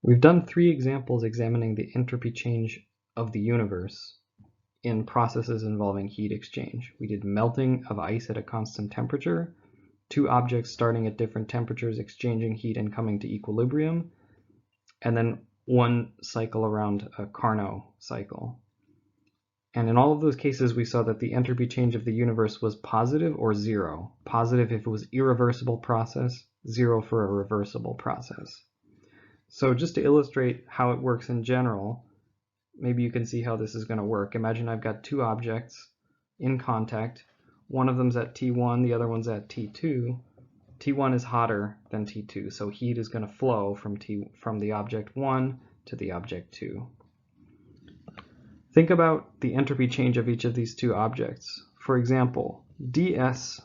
We've done 3 examples examining the entropy change of the universe in processes involving heat exchange. We did melting of ice at a constant temperature, 2 objects starting at different temperatures exchanging heat and coming to equilibrium, and then 1 cycle around a Carnot cycle. And in all of those cases, we saw that the entropy change of the universe was positive or 0. Positive if it was irreversible process, 0 for a reversible process. So just to illustrate how it works in general, maybe you can see how this is going to work. Imagine I've got 2 objects in contact. One of them's at T1, the other one's at T2. T1 is hotter than T2, so heat is going to flow from the object 1 to the object 2. Think about the entropy change of each of these 2 objects. For example, ds2.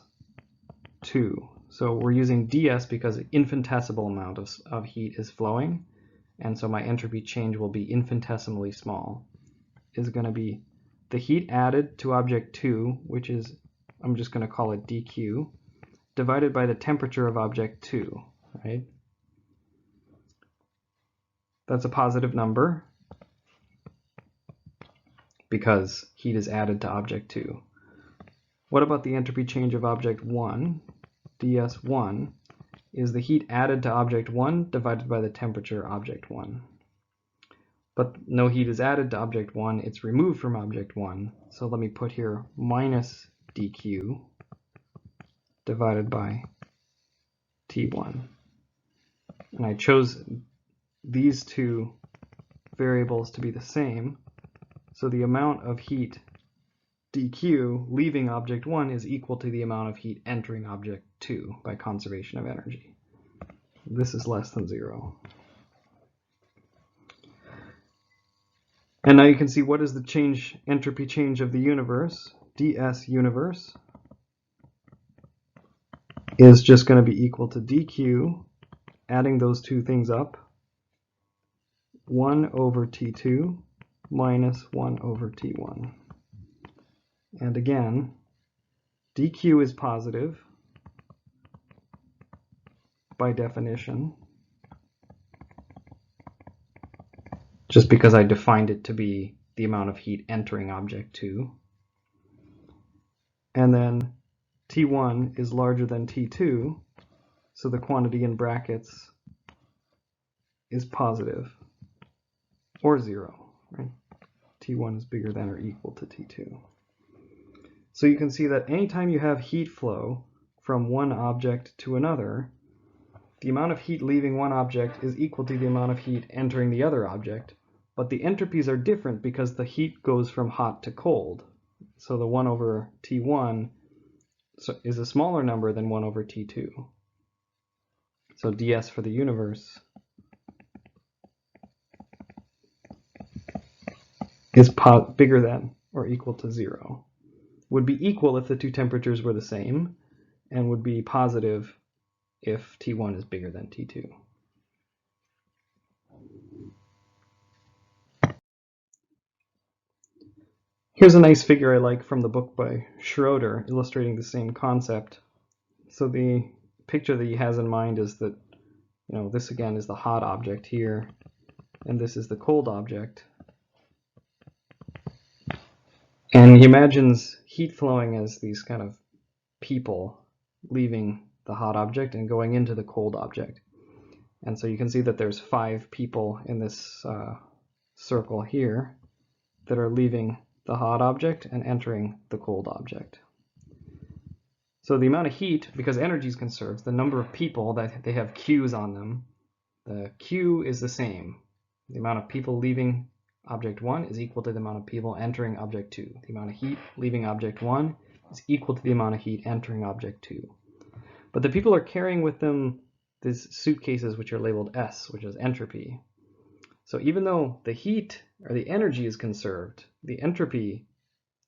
So we're using ds because an infinitesimal amount of heat is flowing, and so my entropy change will be infinitesimally small. Is going to be the heat added to object 2, which is, I'm just going to call it dq, divided by the temperature of object 2, right? That's a positive number because heat is added to object 2. What about the entropy change of object 1? ds1 is the heat added to object 1 divided by the temperature object 1. But no heat is added to object 1, it's removed from object 1. So let me put here minus dq divided by T1. And I chose these 2 variables to be the same, so the amount of heat dq leaving object 1 is equal to the amount of heat entering object 2 by conservation of energy. This is less than 0. And now you can see what is the entropy change of the universe. ds universe is just going to be equal to dq, adding those 2 things up, 1 over T2 minus 1 over T1. And again, dq is positive by definition, just because I defined it to be the amount of heat entering object 2. And then T1 is larger than T2, so the quantity in brackets is positive, or 0, right? T1 is bigger than or equal to T2. So you can see that anytime you have heat flow from one object to another, the amount of heat leaving one object is equal to the amount of heat entering the other object, but the entropies are different because the heat goes from hot to cold. So the 1 over T1 is a smaller number than 1 over T2. So ds for the universe is bigger than or equal to 0. Would be equal if the 2 temperatures were the same, and would be positive if T1 is bigger than T2. Here's a nice figure I like from the book by Schroeder, illustrating the same concept. So the picture that he has in mind is that, this again is the hot object here, and this is the cold object. And he imagines heat flowing as these kind of people leaving the hot object and going into the cold object. And so you can see that there's 5 people in this circle here that are leaving the hot object and entering the cold object. So the amount of heat, because energy is conserved, the number of people that they have Q's on them, the Q is the same. The amount of people leaving object 1 is equal to the amount of people entering object 2. The amount of heat leaving object 1 is equal to the amount of heat entering object 2. But the people are carrying with them these suitcases which are labeled S, which is entropy. So even though the heat or the energy is conserved, the entropy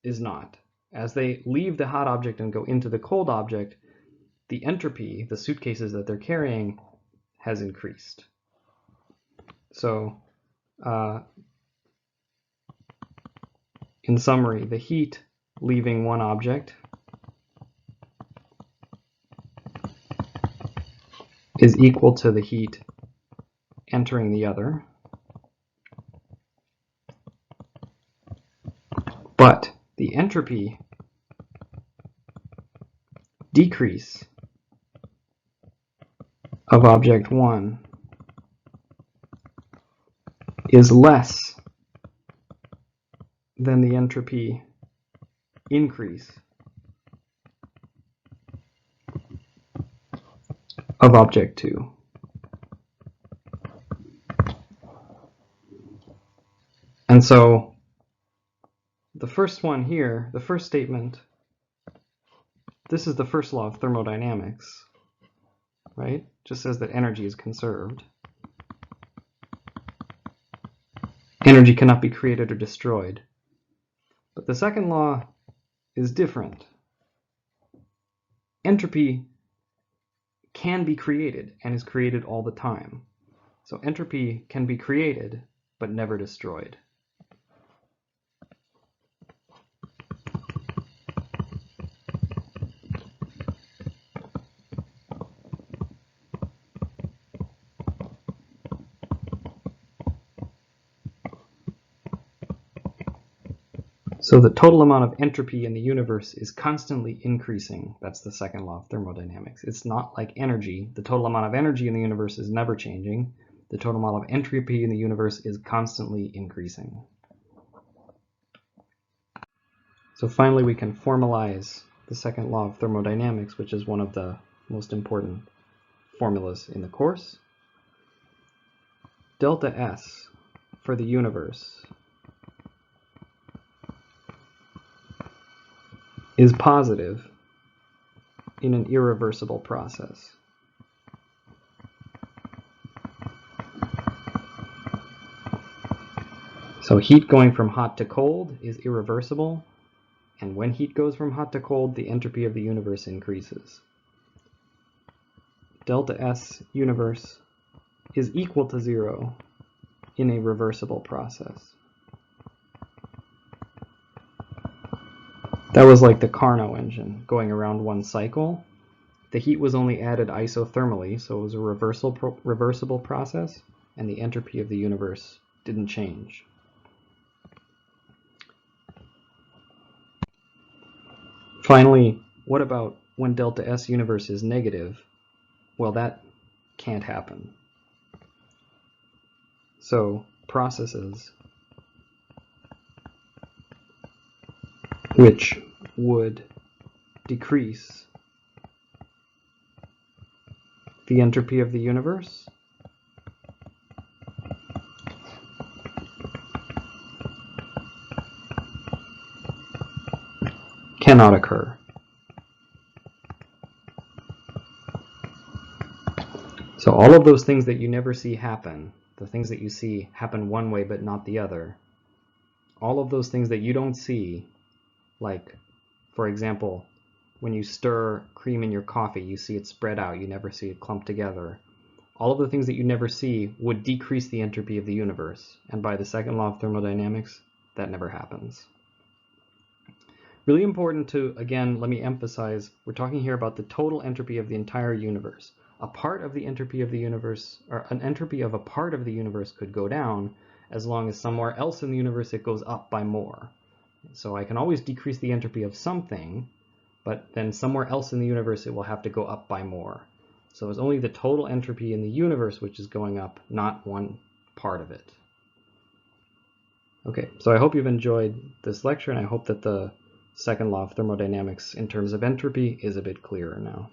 is not. As they leave the hot object and go into the cold object, the entropy, the suitcases that they're carrying, has increased. So in summary, the heat leaving one object is equal to the heat entering the other. But the entropy decrease of object 1 is less than the entropy increase of object 2. And so the first one here, the first statement, this is the first law of thermodynamics, right? Just says that energy is conserved. Energy cannot be created or destroyed. But the second law is different. Entropy can be created and is created all the time. So entropy can be created but never destroyed. So the total amount of entropy in the universe is constantly increasing. That's the second law of thermodynamics. It's not like energy. The total amount of energy in the universe is never changing. The total amount of entropy in the universe is constantly increasing. So finally, we can formalize the second law of thermodynamics, which is one of the most important formulas in the course. Delta S for the universe is positive in an irreversible process. So heat going from hot to cold is irreversible, and when heat goes from hot to cold, the entropy of the universe increases. Delta S universe is equal to 0 in a reversible process. That was like the Carnot engine going around one cycle. The heat was only added isothermally, so it was a reversible process, and the entropy of the universe didn't change. Finally, what about when delta S universe is negative? Well, that can't happen. So processes which would decrease the entropy of the universe cannot occur. So all of those things that you never see happen, the things that you see happen one way but not the other, all of those things that you don't see, like, for example, when you stir cream in your coffee, you see it spread out, you never see it clumped together. All of the things that you never see would decrease the entropy of the universe, and by the second law of thermodynamics, that never happens. Really important to, again, let me emphasize, we're talking here about the total entropy of the entire universe. A part of the entropy of the universe, or an entropy of a part of the universe could go down as long as somewhere else in the universe it goes up by more. So I can always decrease the entropy of something, but then somewhere else in the universe it will have to go up by more. So it's only the total entropy in the universe which is going up, not one part of it. Okay, so I hope you've enjoyed this lecture, and I hope that the second law of thermodynamics in terms of entropy is a bit clearer now.